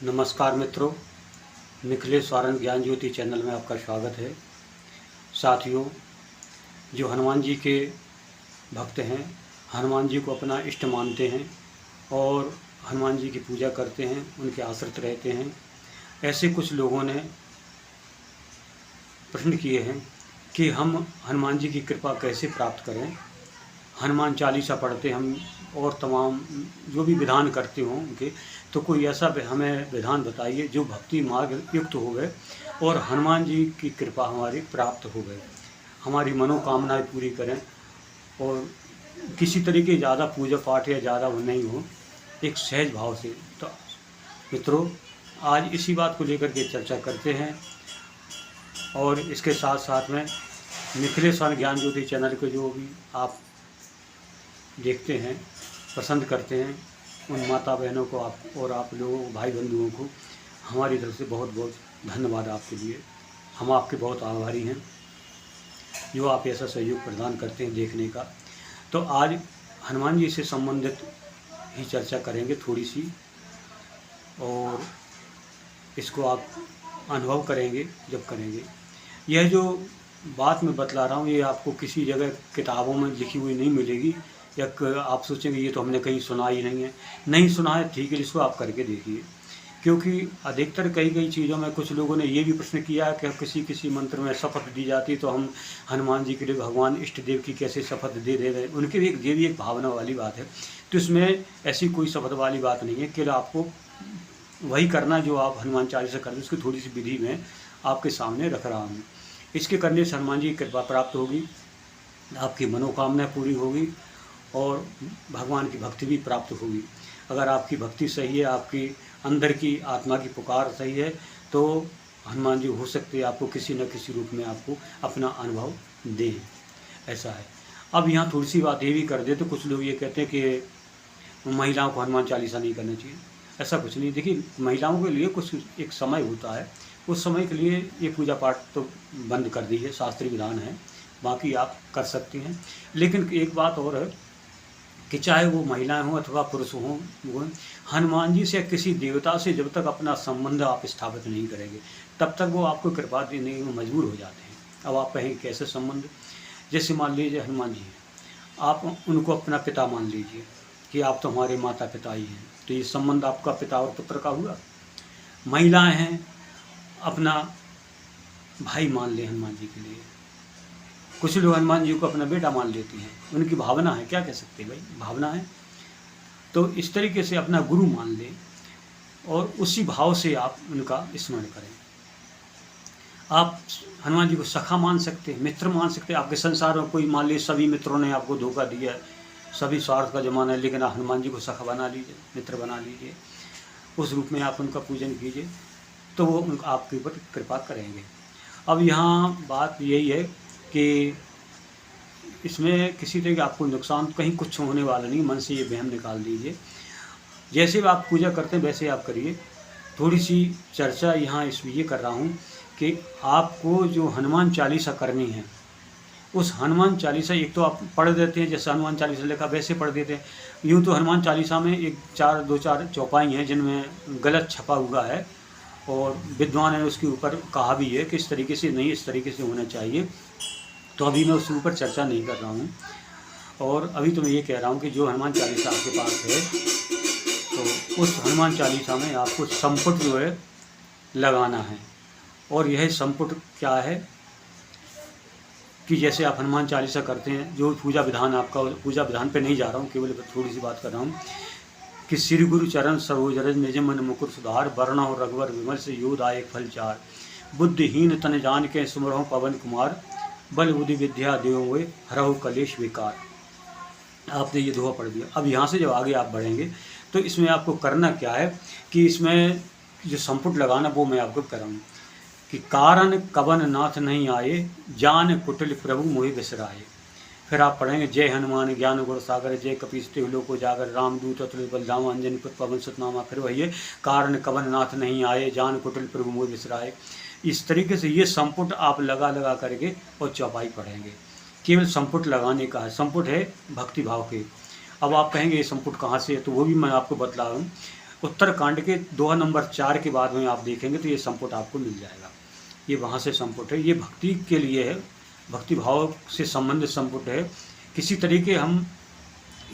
नमस्कार मित्रों, निखिलेश सारंग ज्ञान ज्योति चैनल में आपका स्वागत है। साथियों, जो हनुमान जी के भक्त हैं, हनुमान जी को अपना इष्ट मानते हैं और हनुमान जी की पूजा करते हैं, उनके आश्रित रहते हैं, ऐसे कुछ लोगों ने प्रश्न किए हैं कि हम हनुमान जी की कृपा कैसे प्राप्त करें। हनुमान चालीसा पढ़ते हम और तमाम जो भी विधान करते हों उनके, तो कोई ऐसा हमें विधान बताइए जो भक्ति मार्ग युक्त हो गए और हनुमान जी की कृपा हमारी प्राप्त हो गए, हमारी मनोकामनाएं पूरी करें और किसी तरीके ज़्यादा पूजा पाठ या ज़्यादा वो नहीं हो, एक सहज भाव से। तो मित्रों, आज इसी बात को लेकर के चर्चा करते हैं और इसके साथ साथ में निखिलेश सारंग ज्ञान ज्योति चैनल को जो भी आप देखते हैं, पसंद करते हैं, उन माता बहनों को आप और आप लोगों भाई बंधुओं को हमारी तरफ से बहुत बहुत धन्यवाद आपके लिए। हम आपके बहुत आभारी हैं जो आप ऐसा सहयोग प्रदान करते हैं देखने का। तो आज हनुमान जी से संबंधित ही चर्चा करेंगे थोड़ी सी, और इसको आप अनुभव करेंगे जब करेंगे। यह जो बात मैं बतला रहा हूँ ये आपको किसी जगह किताबों में लिखी हुई नहीं मिलेगी, या आप सोचेंगे ये तो हमने कहीं सुना ही नहीं है। नहीं सुना है, ठीक है, इसको आप करके देखिए। क्योंकि अधिकतर कई चीज़ों में कुछ लोगों ने ये भी प्रश्न किया है कि किसी मंत्र में शपथ दी जाती तो हम हनुमान जी के लिए भगवान इष्ट देव की कैसे शपथ दे रहे, उनके भी ये भी एक भावना वाली बात है। तो इसमें ऐसी कोई शपथ वाली बात नहीं है। केवल आपको वही करना जो आप हनुमान चालीसा करते हैं, उसकी थोड़ी सी विधि में आपके सामने रख रहा हूँ। इसके करने से हनुमान जी की कृपा प्राप्त होगी, आपकी मनोकामना पूरी होगी और भगवान की भक्ति भी प्राप्त होगी। अगर आपकी भक्ति सही है, आपकी अंदर की आत्मा की पुकार सही है, तो हनुमान जी हो सकते हैं आपको किसी न किसी रूप में आपको अपना अनुभव दें। ऐसा है। अब यहाँ थोड़ी सी बात ये भी कर दे, तो कुछ लोग ये कहते हैं कि महिलाओं को हनुमान चालीसा नहीं करना चाहिए। ऐसा कुछ नहीं। देखिए, महिलाओं के लिए कुछ एक समय होता है, उस समय के लिए ये पूजा पाठ तो बंद कर दी है, शास्त्रीय विधान है, बाकी आप कर सकती हैं। लेकिन एक बात और है कि चाहे वो महिलाएं हों अथवा पुरुष हों, वो हनुमान जी से किसी देवता से जब तक अपना संबंध आप स्थापित नहीं करेंगे तब तक वो आपको कृपा देने में मजबूर हो जाते हैं। अब आप कहें कैसे संबंध? जैसे मान लीजिए हनुमान जी हैं, आप उनको अपना पिता मान लीजिए कि आप तो हमारे माता पिता ही हैं, तो ये संबंध आपका पिता और पुत्र का हुआ। महिलाएं हैं, अपना भाई मान लें हनुमान जी के लिए। कुछ लोग हनुमान जी को अपना बेटा मान लेती हैं, उनकी भावना है, क्या कह सकते हैं भाई, भावना है। तो इस तरीके से अपना गुरु मान लें और उसी भाव से आप उनका स्मरण करें। आप हनुमान जी को सखा मान सकते हैं, मित्र मान सकते हैं। आपके संसार में कोई मान लीजिए सभी मित्रों ने आपको धोखा दिया है, सभी स्वार्थ का जमाना है, लेकिन आप हनुमान जी को सखा बना लीजिए, मित्र बना लीजिए, उस रूप में आप उनका पूजन कीजिए, तो वो आपके ऊपर कृपा करेंगे। अब यहाँ बात यही है कि इसमें किसी तरह का आपको नुकसान कहीं कुछ होने वाला नहीं, मन से ये वहम निकाल दीजिए। जैसे आप पूजा करते हैं वैसे आप करिए। थोड़ी सी चर्चा यहाँ इसलिए ये कर रहा हूँ कि आपको जो हनुमान चालीसा करनी है, उस हनुमान चालीसा एक तो आप पढ़ देते हैं, जैसे हनुमान चालीसा लिखा वैसे पढ़ देते हैं। यूँ तो हनुमान चालीसा में दो चार चौपाई हैं जिनमें गलत छपा हुआ है, और विद्वान ने उसके ऊपर कहा भी है कि इस तरीके से नहीं, इस तरीके से होना चाहिए। तो अभी मैं उसके ऊपर चर्चा नहीं कर रहा हूँ, और अभी तो मैं ये कह रहा हूँ कि जो हनुमान चालीसा आपके पास है, तो उस हनुमान चालीसा में आपको संपुट जो है लगाना है। और यह संपुट क्या है कि जैसे आप हनुमान चालीसा करते हैं, जो पूजा विधान आपका, पूजा विधान पे नहीं जा रहा हूँ, केवल थोड़ी सी बात कर रहा हूँ कि श्री गुरु चरण सरोज रज निज मन मुकुर सुधार, वर्ण और रघुवर विमल से योद आए फल चार, बुद्धिहीन तन जान के सुमरहु पवन कुमार, बल बुद्धि विद्या देव हुए हरहु कलेश विकार। आपने ये दोहा पढ़ दिया। अब यहाँ से जब आगे आप बढ़ेंगे तो इसमें आपको करना क्या है कि इसमें जो संपुट लगाना वो मैं आपको कराऊँ कि कारण कवन नाथ नहीं आए, जान कुटिल प्रभु मोहि बिसराए। फिर आप पढ़ेंगे जय हनुमान ज्ञान गुण सागर, जय कपीस तिहुँ लोको जागर, रामदूत अतुलित बलधामा, अंजनी पुत्र पवन सुत नामा। फिर वही है कारण कवन नाथ नहीं आए, जान कुटिल प्रभु मोहि बिसराए। इस तरीके से ये संपुट आप लगा करके और चौपाई पढ़ेंगे। केवल संपुट लगाने का है, संपुट है भक्ति भाव के। अब आप कहेंगे ये संपुट कहाँ से है, तो वो भी मैं आपको बतला रहा हूँ। उत्तरकांड के दोहा नंबर 4 के बाद में आप देखेंगे तो ये संपुट आपको मिल जाएगा। ये वहाँ से संपुट है, ये भक्ति के लिए है, भक्ति भाव से संबंधित संपुट है। किसी तरीके हम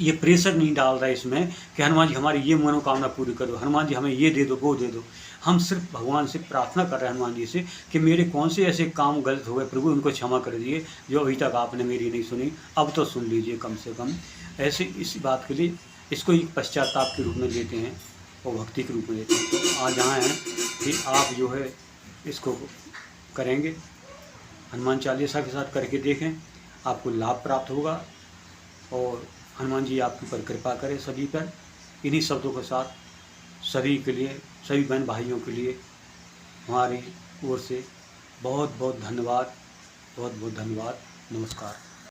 ये प्रेशर नहीं डाल रहा है इसमें कि हनुमान जी हमारी ये मनोकामना पूरी करो, हनुमान जी हमें ये दे दो, वो दे दो। हम सिर्फ भगवान से प्रार्थना कर रहे हैं, हनुमान जी से, कि मेरे कौन से ऐसे काम गलत हो गए प्रभु, उनको क्षमा कर दीजिए, जो अभी तक आपने मेरी नहीं सुनी, अब तो सुन लीजिए कम से कम। ऐसे इस बात के लिए इसको एक पश्चाताप के रूप में लेते हैं और भक्ति के रूप में लेते हैं। तो आज यहाँ हैं कि आप जो है इसको करेंगे, हनुमान चालीसा के साथ करके देखें, आपको लाभ प्राप्त होगा और हनुमान जी आपके ऊपर कृपा करें सभी पर। इन्हीं शब्दों के साथ सभी के लिए, सभी बहन भाइयों के लिए हमारी ओर से बहुत बहुत धन्यवाद, बहुत बहुत धन्यवाद। नमस्कार।